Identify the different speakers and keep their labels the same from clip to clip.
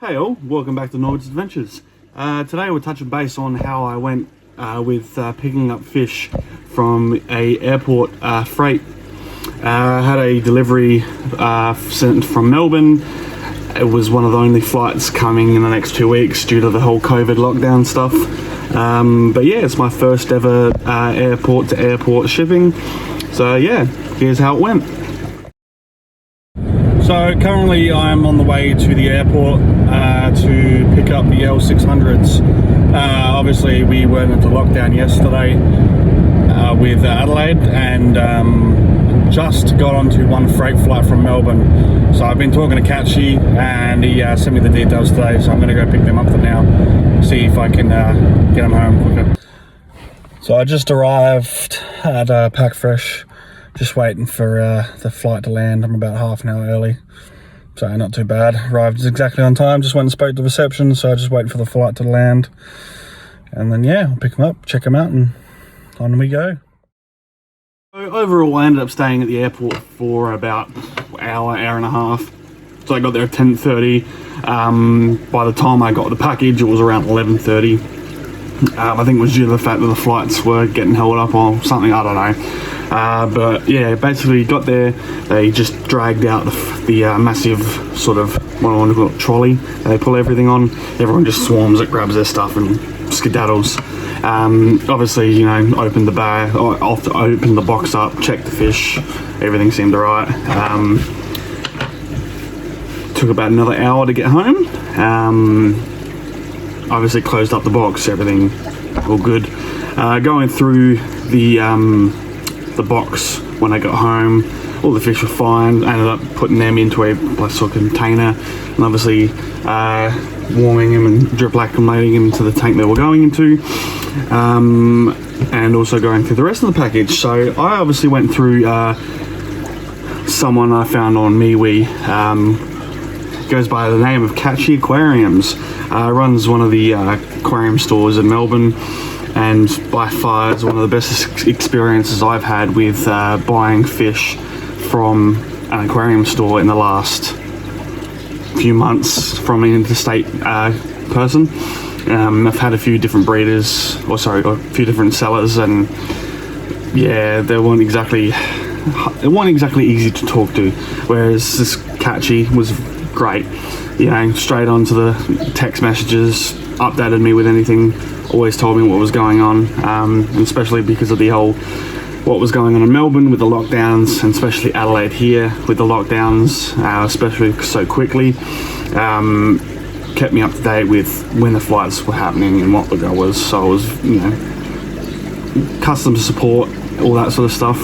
Speaker 1: Hey all, welcome back to Norbits Adventures. Today we're touching base on how I went with picking up fish from a airport freight. I had a delivery sent from Melbourne. It was one of the only flights coming in the next 2 weeks due to the whole COVID lockdown stuff. But yeah, it's my first ever airport to airport shipping. So yeah, here's how it went. So currently I'm on the way to the airport to pick up the L600s. Obviously we went into lockdown yesterday with Adelaide and just got onto one freight flight from Melbourne. So I've been talking to CACTUS and he sent me the details today, so I'm going to go pick them up for now, see if I can get them home quicker. So I just arrived at Pack Fresh. Just waiting for the flight to land. I'm about half an hour early, so not too bad. Arrived exactly on time, just went and spoke to reception, so just waiting for the flight to land. And then yeah, I'll pick them up, check them out, and on we go. So overall, I ended up staying at the airport for about an hour and a half. So I got there at 10:30. By the time I got the package, it was around 11:30. I think it was due to the fact that the flights were getting held up or something, I don't know. But yeah, basically got there, they just dragged out the massive sort of, what I want to call it, trolley they pull everything on. Everyone just swarms it, grabs their stuff and skedaddles. Obviously, you know, opened the bag, opened the box up, checked the fish, everything seemed alright. Took about another hour to get home. Obviously closed up the box, everything all good. Going through the box when I got home, all the fish were fine. I ended up putting them into a plastic container and obviously warming them and drip acclimating them to the tank they were going into, and also going through the rest of the package. So I obviously went through someone I found on MeWe, goes by the name of CACTUS Aquariums. Runs one of the aquarium stores in Melbourne, and by far it's one of the best experiences I've had with buying fish from an aquarium store in the last few months from an interstate person. I've had a few different breeders, or a few different sellers, and yeah, it wasn't exactly easy to talk to, whereas this CACTUS was great. You know, straight onto the text messages, updated me with anything, always told me what was going on, especially because of the whole, what was going on in Melbourne with the lockdowns, and especially Adelaide here with the lockdowns, especially so quickly. Kept me up to date with when the flights were happening and what the go was, so I was, you know, customer support, all that sort of stuff,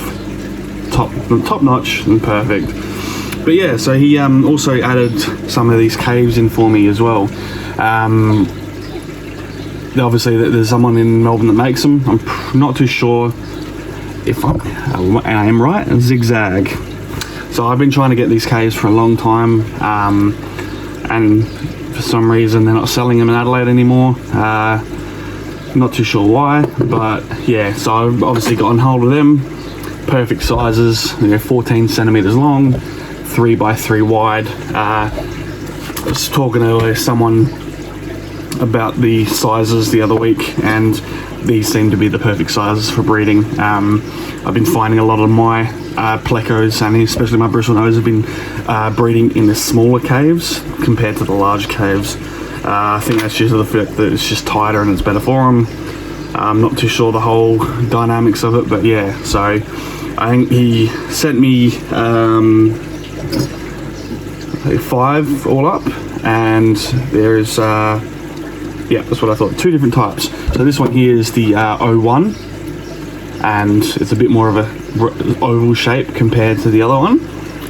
Speaker 1: top notch and perfect. But yeah, so he also added some of these caves in for me as well. Obviously there's someone in Melbourne that makes them. I'm not too sure if I am right, Zigzag. So I've been trying to get these caves for a long time, and for some reason they're not selling them in Adelaide anymore. Not too sure why, but yeah, so I've obviously got on hold of them. Perfect sizes, you know, 14 centimeters long, 3 by 3 wide. I was talking to someone about the sizes the other week, and these seem to be the perfect sizes for breeding. I've been finding a lot of my Plecos, and especially my bristle nose, have been breeding in the smaller caves compared to the large caves. I think that's due to the fact that it's just tighter and it's better for them. I'm not too sure the whole dynamics of it, but yeah, so I think he sent me 5 all up, and there's yeah, that's what I thought, 2 different types. So this one here is the 01, and it's a bit more of a oval shape compared to the other one.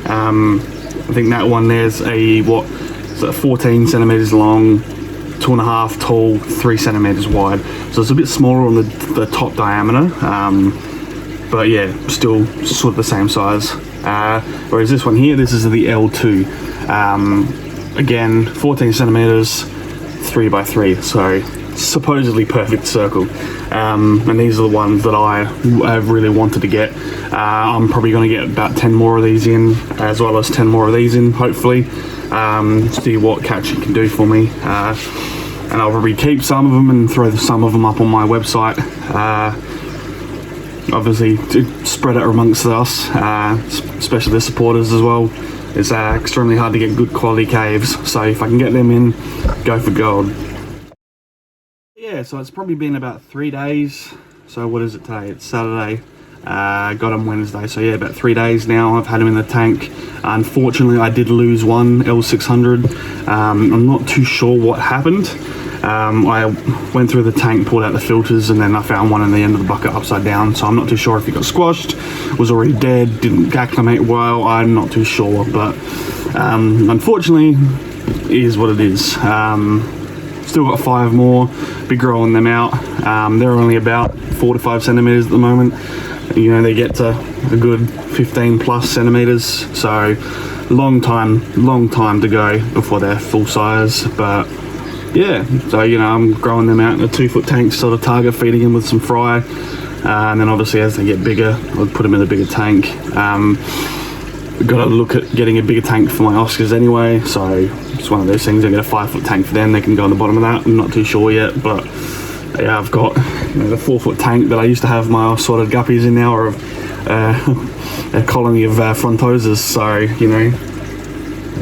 Speaker 1: I think that one there's a 14 centimeters long, 2.5 tall, 3 centimeters wide, so it's a bit smaller on the top diameter, but yeah, still sort of the same size. Whereas this one here, this is the L2, again 14 centimeters, 3 by 3, so supposedly perfect circle, and these are the ones that I have really wanted to get. I'm probably going to get about 10 more of these in, as well as 10 more of these in, hopefully. See what CACTUS can do for me, and I'll probably keep some of them and throw some of them up on my website, obviously to spread it amongst us, especially the supporters as well. It's extremely hard to get good quality caves, so if I can get them in, go for gold. Yeah, so it's probably been about 3 days. So what is it today? It's Saturday. Got them Wednesday, so yeah, about 3 days now I've had them in the tank. Unfortunately, I did lose one L600. I'm not too sure what happened. I went through the tank, pulled out the filters, and then I found one in the end of the bucket upside down, so I'm not too sure if it got squashed, was already dead, didn't acclimate well. I'm not too sure, but unfortunately it is what it is. Still got 5 more, be growing them out. They're only about 4 to 5 centimeters at the moment. You know, they get to a good 15 plus centimeters, so long time to go before they're full size. But yeah, so you know, I'm growing them out in a 2-foot tank, sort of target feeding them with some fry, and then obviously as they get bigger, I'll put them in a bigger tank. Got to look at getting a bigger tank for my Oscars anyway, so it's one of those things. I get a 5-foot tank for them, they can go on the bottom of that. I'm not too sure yet, but yeah, I've got, you know, the 4-foot tank that I used to have my assorted guppies in now, or a colony of frontoses. So you know,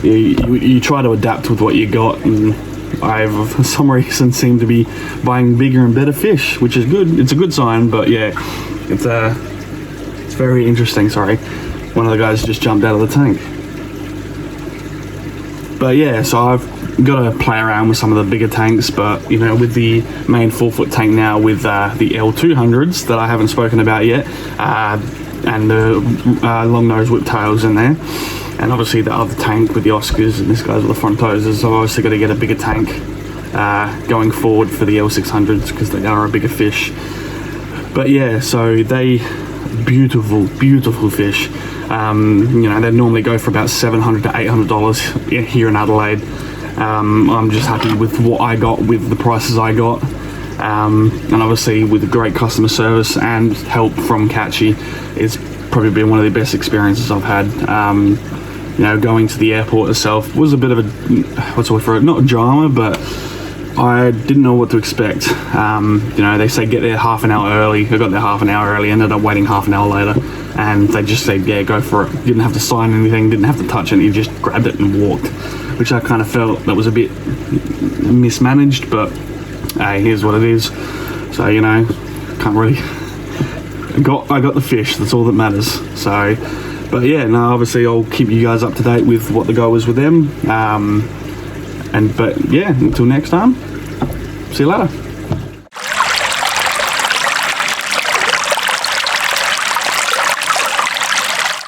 Speaker 1: you try to adapt with what you got, and I've for some reason seem to be buying bigger and better fish, which is good. It's a good sign, but yeah, it's very interesting. Sorry, one of the guys just jumped out of the tank. But yeah, so I've got to play around with some of the bigger tanks, but you know, with the main 4-foot tank now, with the L200s that I haven't spoken about yet, and the long nose whiptails in there, and obviously the other tank with the Oscars, and this guy's with the frontoses. I've obviously got to get a bigger tank going forward for the L600s, because they are a bigger fish. But yeah, so they beautiful fish. You know, they normally go for about $700 to $800 here in Adelaide. I'm just happy with what I got, with the prices I got, and obviously with great customer service and help from CACTUS. It's probably been one of the best experiences I've had. You know, going to the airport itself was a bit of a, what's the word for it, not a drama, but I didn't know what to expect. You know, they say get there half an hour early. I got there half an hour early, ended up waiting half an hour later, and they just said, yeah, go for it. Didn't have to sign anything, didn't have to touch anything, just grabbed it and walked, which I kind of felt that was a bit mismanaged, but hey, here's what it is. So, you know, can't really, I got the fish, that's all that matters. So, but yeah, no, obviously I'll keep you guys up to date with what the go is with them. But yeah, until next time, see you later.